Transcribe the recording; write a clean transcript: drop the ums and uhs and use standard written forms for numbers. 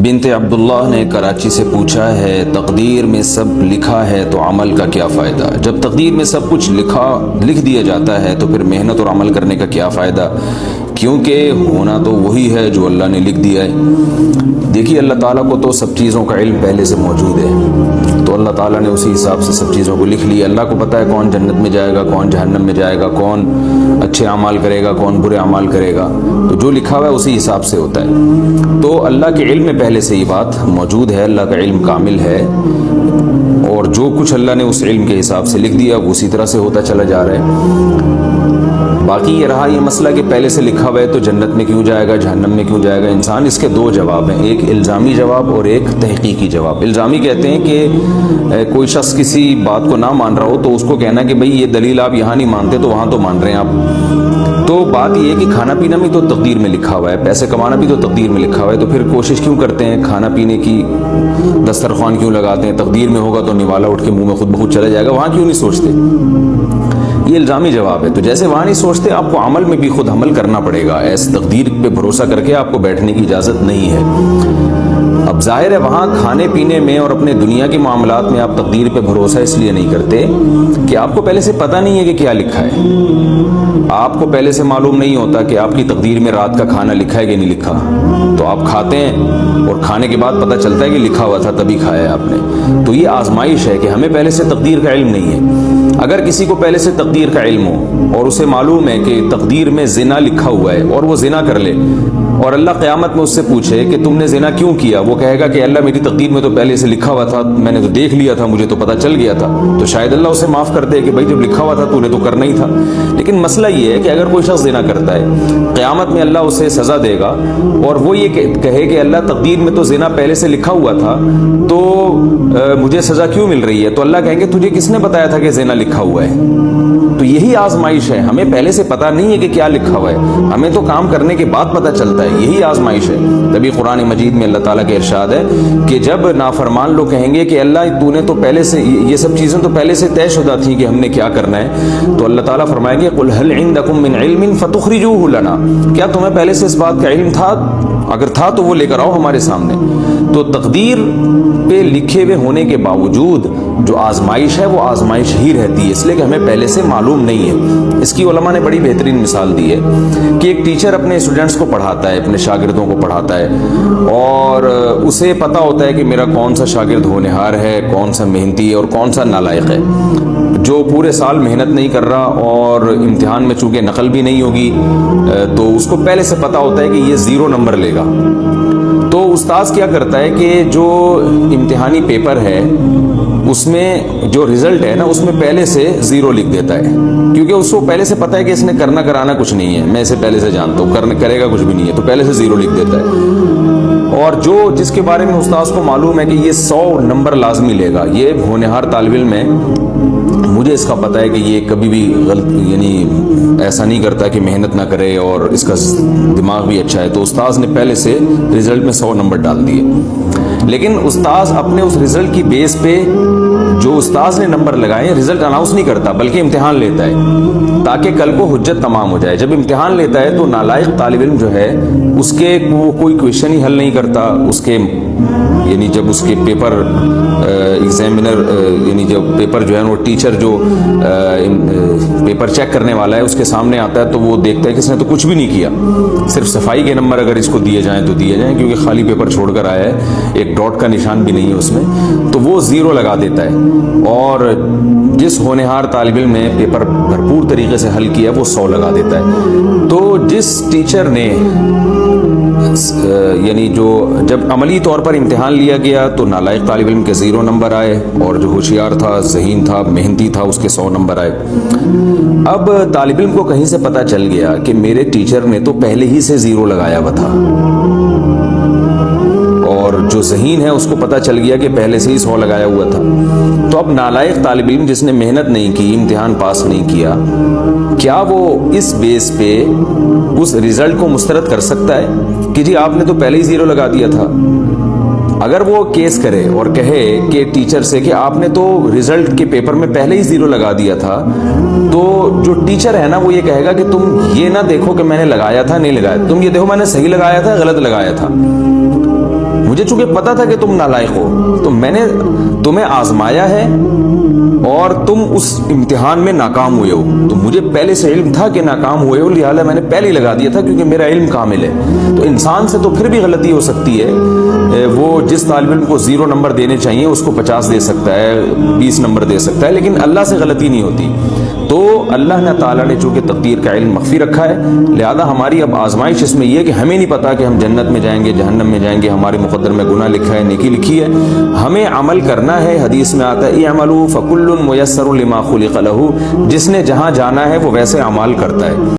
بنت عبداللہ نے کراچی سے پوچھا ہے تقدیر میں سب لکھا ہے تو عمل کا کیا فائدہ؟ جب تقدیر میں سب کچھ لکھ دیا جاتا ہے تو پھر محنت اور عمل کرنے کا کیا فائدہ؟ کیونکہ ہونا تو وہی ہے جو اللہ نے لکھ دیا ہے۔ دیکھیے اللہ تعالیٰ کو تو سب چیزوں کا علم پہلے سے موجود ہے، تو اللہ تعالیٰ نے اسی حساب سے سب چیزوں کو لکھ لیا۔ اللہ کو پتہ ہے کون جنت میں جائے گا، کون جہنم میں جائے گا، کون اچھے اعمال کرے گا، کون برے اعمال کرے گا، تو جو لکھا ہوا ہے اسی حساب سے ہوتا ہے۔ تو اللہ کے علم میں پہلے سے یہ بات موجود ہے، اللہ کا علم کامل ہے، اور جو کچھ اللہ نے اس علم کے حساب سے لکھ دیا وہ اسی طرح سے ہوتا چلا جا رہا ہے۔ باقی یہ رہا یہ مسئلہ کہ پہلے سے لکھا ہوا ہے تو جنت میں کیوں جائے گا، جہنم میں کیوں جائے گا انسان، اس کے دو جواب ہیں، ایک الزامی جواب اور ایک تحقیقی جواب۔ الزامی کہتے ہیں کہ کوئی شخص کسی بات کو نہ مان رہا ہو تو اس کو کہنا کہ بھئی یہ دلیل آپ یہاں نہیں مانتے تو وہاں تو مان رہے ہیں آپ۔ تو بات یہ ہے کہ کھانا پینا بھی تو تقدیر میں لکھا ہوا ہے، پیسے کمانا بھی تو تقدیر میں لکھا ہوا ہے، تو پھر کوشش کیوں کرتے ہیں کھانا پینے کی، دسترخوان کیوں لگاتے ہیں؟ تقدیر میں ہوگا تو نوالا اٹھ کے منہ میں خود بخود چلا جائے گا، وہاں کیوں نہیں سوچتے؟ یہ الزامی جواب ہے۔ تو جیسے وہاں نہیں سوچتے، آپ کو عمل میں بھی خود عمل کرنا پڑے گا، ایسے تقدیر پہ بھروسہ کر کے آپ کو بیٹھنے کی اجازت نہیں ہے۔ اب ظاہر ہے وہاں کھانے پینے میں اور اپنے دنیا کے معاملات میں آپ تقدیر پہ بھروسہ اس لیے نہیں کرتے کہ آپ کو پہلے سے پتہ نہیں ہے کہ کیا لکھا ہے، آپ کو پہلے سے معلوم نہیں ہوتا کہ آپ کی تقدیر میں رات کا کھانا لکھا ہے کہ نہیں لکھا، تو آپ کھاتے ہیں اور کھانے کے بعد پتہ چلتا ہے کہ لکھا ہوا تھا تبھی کھایا ہے آپ نے۔ تو یہ آزمائش ہے کہ ہمیں پہلے سے تقدیر کا علم نہیں ہے۔ اگر کسی کو پہلے سے تقدیر کا علم ہو اور اسے معلوم ہے کہ تقدیر میں زنا لکھا ہوا ہے اور وہ زنا کر لے، اور اللہ قیامت میں اس سے پوچھے کہ تم نے زنا کیوں کیا، وہ کہے گا کہ اللہ میری تقدیر میں تو پہلے سے لکھا ہوا تھا، میں نے تو دیکھ لیا تھا، مجھے تو پتہ چل گیا تھا، تو شاید اللہ اسے معاف کر دے کہ بھائی جب لکھا ہوا تھا تو نے تو کرنا ہی تھا۔ لیکن مسئلہ یہ ہے کہ اگر کوئی شخص زنا کرتا ہے، قیامت میں اللہ اسے سزا دے گا اور وہ یہ کہے کہ اللہ تقدیر میں تو زنا پہلے سے لکھا ہوا تھا تو مجھے سزا کیوں مل رہی ہے؟ تو اللہ کہیں گے تجھے کس نے بتایا تھا کہ زنا لکھا ہوا ہے؟ تو یہی آزمائش ہے، ہمیں پہلے سے پتہ نہیں ہے کہ کیا لکھا ہوا ہے، ہمیں تو کام کرنے کے بعد پتہ چلتا ہے، یہی آزمائش ہے۔ تبھی قرآن مجید میں اللہ تعالیٰ کے ارشاد ہے کہ جب نافرمان لوگ کہیں گے کہ اللہ تو نے تو پہلے سے یہ سب چیزیں تو پہلے سے طے شدہ تھیں کہ ہم نے کیا کرنا ہے، تو اللہ تعالیٰ فرمائیں گے قُلْ هَلْ عِنْدَكُم مِّنْ عِلْمٍ فَتُخْرِجُوهُ لَنَا، کیا تمہیں پہلے سے اس بات کا علم تھا؟ اگر تھا تو وہ لے کر آؤ ہمارے سامنے۔ تو تقدیر پہ لکھے ہوئے ہونے کے باوجود جو آزمائش ہے وہ آزمائش ہی رہتی ہے، اس لیے کہ ہمیں پہلے سے معلوم نہیں ہے۔ اس کی علماء نے بڑی بہترین مثال دی ہے کہ ایک ٹیچر اپنے اسٹوڈنٹس کو پڑھاتا ہے، اپنے شاگردوں کو پڑھاتا ہے، اور اسے پتہ ہوتا ہے کہ میرا کون سا شاگرد ہونہار ہے، کون سا محنتی ہے اور کون سا نالائق ہے، جو پورے سال محنت نہیں کر رہا اور امتحان میں چونکہ نقل بھی نہیں ہوگی تو اس کو پہلے سے پتہ ہوتا ہے کہ یہ 0 نمبر لے گا۔ تو استاذ کیا کرتا ہے کہ جو امتحانی پیپر ہے اس میں جو رزلٹ ہے نا اس میں پہلے سے 0 لکھ دیتا ہے، کیونکہ اس کو پہلے سے پتہ ہے کہ اس نے کرنا کرانا کچھ نہیں ہے، میں اسے پہلے سے جانتا ہوں کرے گا کچھ بھی نہیں ہے، تو پہلے سے 0 لکھ دیتا ہے۔ اور جس کے بارے میں استاذ کو معلوم ہے کہ یہ 100 نمبر لازمی لے گا، یہ ہونہار طالب علم ہے، مجھے اس کا پتہ ہے کہ یہ کبھی بھی غلط ایسا نہیں کرتا کہ محنت نہ کرے اور اس کا دماغ بھی اچھا ہے، تو استاذ نے پہلے سے رزلٹ میں 100 نمبر ڈال دیے۔ لیکن استاذ اپنے اس رزلٹ کی بیس پہ جو استاذ نے نمبر لگائے رزلٹ اناؤنس نہیں کرتا بلکہ امتحان لیتا ہے تاکہ کل کو حجت تمام ہو جائے۔ جب امتحان لیتا ہے تو نالائق طالب علم جو ہے اس کے کوئی کویشچن ہی حل نہیں کرتا، اس کے جب اس کے پیپر ایگزامینر جب پیپر جو ہے وہ ٹیچر جو پیپر چیک کرنے والا ہے اس کے سامنے آتا ہے تو وہ دیکھتا ہے کہ اس نے تو کچھ بھی نہیں کیا، صرف صفائی کے نمبر اگر اس کو دیے جائیں تو دیے جائیں، کیونکہ خالی پیپر چھوڑ کر آیا ہے، ایک ڈاٹ کا نشان بھی نہیں ہے اس میں، تو وہ 0 لگا دیتا ہے۔ اور جس ہونہار طالب علم نے پیپر بھرپور طریقے سے حل کیا وہ 100 لگا دیتا ہے۔ تو جس ٹیچر نے جو جب عملی طور پر امتحان لیا گیا تو نالائق طالب علم کے 0 نمبر آئے، اور جو ہوشیار تھا، ذہین تھا، محنتی تھا، اس کے 100 نمبر آئے۔ اب طالب علم کو کہیں سے پتہ چل گیا کہ میرے ٹیچر نے تو پہلے ہی سے 0 لگایا ہوا تھا، اور جو ذہین ہے اس کو پتہ چل گیا کہ پہلے سے ہی 100 لگایا ہوا تھا۔ تو اب نالائق طالب علم جس نے محنت نہیں کی، امتحان پاس نہیں کیا، کیا وہ اس بیس پہ اس رزلٹ کو مسترد کر سکتا ہے کہ جی آپ نے تو پہلے ہی 0 لگا دیا تھا؟ اگر وہ کیس کرے اور کہے کہ ٹیچر سے کہ آپ نے تو رزلٹ کے پیپر میں پہلے ہی 0 لگا دیا تھا، تو جو ٹیچر ہے نا وہ یہ کہے گا کہ تم یہ نہ دیکھو کہ میں نے لگایا تھا نہیں لگایا، تم یہ دیکھو میں نے صحیح لگایا تھا غلط لگایا تھا۔ مجھے چونکہ پتا تھا کہ تم نالائق ہو تو میں نے تمہیں آزمایا ہے اور تم اس امتحان میں ناکام ہوئے ہو. تو مجھے پہلے سے علم تھا کہ ناکام ہوئے ہو, لہٰذا میں نے پہلے ہی لگا دیا تھا کیونکہ میرا علم کامل ہے. تو انسان سے تو پھر بھی غلطی ہو سکتی ہے, وہ جس طالب علم کو 0 نمبر دینے چاہیے اس کو 50 دے سکتا ہے, 20 نمبر دے سکتا ہے, لیکن اللہ سے غلطی نہیں ہوتی. تو اللہ تعالیٰ نے چونکہ تقدیر کا علم مخفی رکھا ہے, لہذا ہماری اب آزمائش اس میں یہ ہے کہ ہمیں نہیں پتا کہ ہم جنت میں جائیں گے جہنم میں جائیں گے, ہمارے مقدر میں گناہ لکھا ہے نیکی لکھی ہے, ہمیں عمل کرنا ہے. حدیث میں آتا ہے اعملوا فکل میسر لما خلق لہ, جس نے جہاں جانا ہے وہ ویسے اعمال کرتا ہے.